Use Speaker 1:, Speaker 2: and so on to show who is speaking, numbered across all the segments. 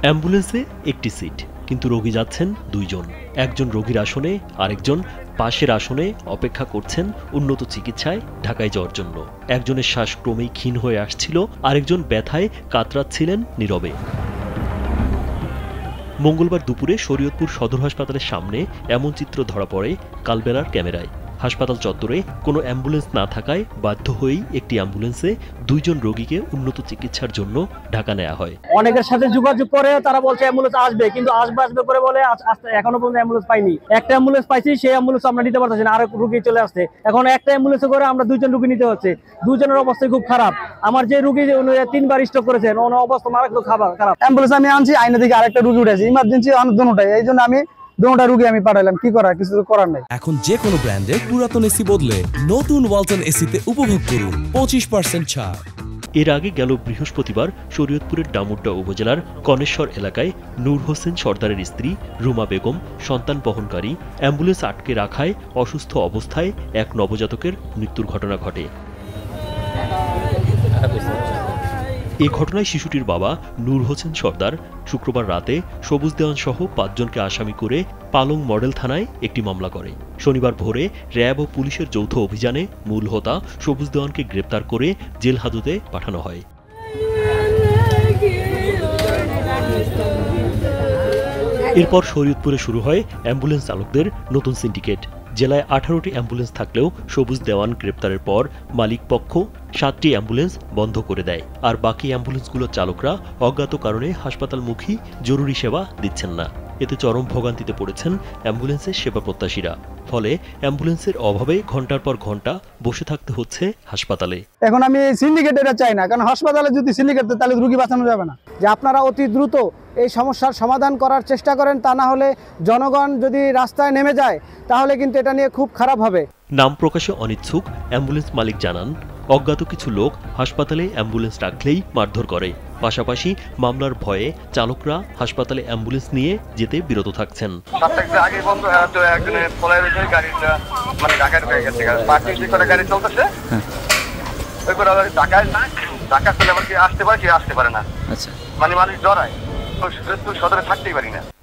Speaker 1: অ্যাম্বুলেন্সে একটি সিট, কিন্তু রোগী যাচ্ছেন দুইজন। একজন রোগীর আসনে, আরেকজন পাশের আসনে অপেক্ষা করছেন উন্নত চিকিৎসায় ঢাকায় যাওয়ার জন্য। একজনের শ্বাস ক্রমেই ক্ষীণ হয়ে আসছিল, আরেকজন ব্যথায় কাতরাচ্ছিলেন নীরবে। মঙ্গলবার দুপুরে শরীয়তপুর সদর হাসপাতালের সামনে এমন চিত্র ধরা পড়ে কালবেলার ক্যামেরায়। হাসপাতাল চত্বরে কোনো অ্যাম্বুলেন্স না থাকায় বাধ্য হয়েই একটি অ্যাম্বুলেন্সে দুইজন রোগীকে উন্নত চিকিৎসার জন্য ঢাকা নেওয়া হয়।
Speaker 2: অনেকের সাথে যোগাযোগ করে তারা বলছে অ্যাম্বুলেন্স আসবে, কিন্তু আসবে করে বলে এখনো পর্যন্ত অ্যাম্বুলেন্স পাইনি। একটা অ্যাম্বুলেন্স পাইছি, সেই অ্যাম্বুলেন্স আমরা নিতে পারতেছি না, আরেক রোগী চলে আসছে। এখন একটা অ্যাম্বুলেন্সে করে আমরা দুইজন রোগী নিতে হচ্ছে। দুজনের অবস্থা খুব খারাপ। আমার যে রোগী 3বার স্ট্রোক করেছেন, ওনার অবস্থা মারাত্মক খারাপ।
Speaker 3: অ্যাম্বুলেন্স আমি আনছি, আইনা থেকে আরেকটা রোগী উঠেছে, ইমার্জেন্সি দুটোটাই। এই জন্য আমি দুটোটা রোগী আমি পাঠালাম। কি করার, কিছু তো করার নাই।
Speaker 4: এখন যে কোনো ব্র্যান্ডের পুরাতন এসি বদলে নতুন ওয়ালটন এসিতে উপভোগ করুন 25% ছাড়।
Speaker 1: এর আগে গেল বৃহস্পতিবার শরীয়তপুরের ডামুড্ডা উপজেলার কনেশ্বর এলাকায় নূর হোসেন সর্দারের স্ত্রী রুমা বেগম সন্তান বহনকারী অ্যাম্বুলেন্স আটকে রাখায় অসুস্থ অবস্থায় এক নবজাতকের মৃত্যুর ঘটনা ঘটে। এ ঘটনায় শিশুটির বাবা নূর হোসেন সর্দার শুক্রবার রাতে সবুজ দেওয়ান সহ 5 জনকে আসামি করে পালং মডেল থানায় একটি মামলা করে। শনিবার ভোরে র্যাব ও পুলিশের যৌথ অভিযানে মূল হোতা সবুজ দেওয়ানকে গ্রেপ্তার করে জেল হাজতে পাঠানো হয়। এরপর শরীয়তপুরে শুরু হয় অ্যাম্বুলেন্স চালকদের নতুন সিন্ডিকেট। জেলায় 18টি অ্যাম্বুলেন্স থাকলেও সবুজ দেওয়ান গ্রেপ্তারের পর মালিক পক্ষ 7টি অ্যাম্বুলেন্স বন্ধ করে দেয়, আর বাকি অ্যাম্বুলেন্সগুলোর চালকরা অজ্ঞাত কারণে হাসপাতালমুখী জরুরি সেবা দিচ্ছেন না। এতে চরম ভোগান্তিতে পড়েছেন অ্যাম্বুলেন্সের সেবা প্রত্যাশীরা। ফলে অ্যাম্বুলেন্সের অভাবে ঘন্টার পর ঘন্টা বসে থাকতে হচ্ছে হাসপাতালে।
Speaker 3: এখন আমি সিন্ডিকেট এটা চাই না, কারণ হাসপাতালে যদি সিন্ডিকেট তাহলে রোগী বাঁচানো যাবে না। যে আপনারা অতি দ্রুত এই সমস্যার সমাধান করার চেষ্টা করেন, তা না হলে জনগণ যদি রাস্তায় নেমে যায় তাহলে কিন্তু এটা নিয়ে খুব খারাপ হবে।
Speaker 1: নাম প্রকাশে অনিচ্ছুক অ্যাম্বুলেন্স মালিক জানান, অজ্ঞাত কিছু লোক হাসপাতালে অ্যাম্বুলেন্স রাখলেই মারধর করে। পাশাপাশি মামলার ভয়ে চালকরা হাসপাতালে অ্যাম্বুলেন্স নিয়ে যেতে বিরত থাকছেন।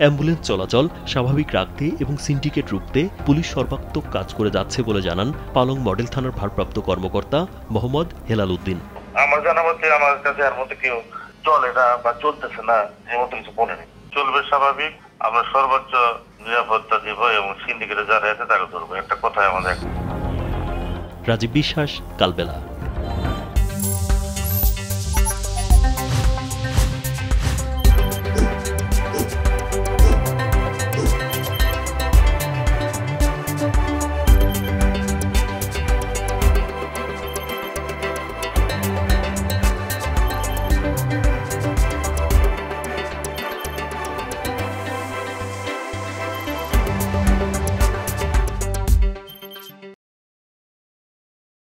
Speaker 1: অ্যাম্বুলেন্স চলাচল স্বাভাবিক রাখতে এবং সিন্ডিকেট রুখতে পুলিশ সর্বাত্মক কাজ করে যাচ্ছে বলে জানান পালং মডেল থানার ভারপ্রাপ্ত কর্মকর্তা মোহাম্মদ হেলাল উদ্দিন।
Speaker 5: আমার জানা মতে আমার কাছে এর মধ্যে কেউ চলে না বা চলতেছে না, এর মতো কিছু বলেনি। চলবে স্বাভাবিক, আমরা সর্বোচ্চ নিরাপত্তা দিব এবং সিন্ডিকেটে যারা আছে তাকে ধরবো। একটা কথাই আমাদের।
Speaker 1: রাজীব বিশ্বাস, কালবেলা।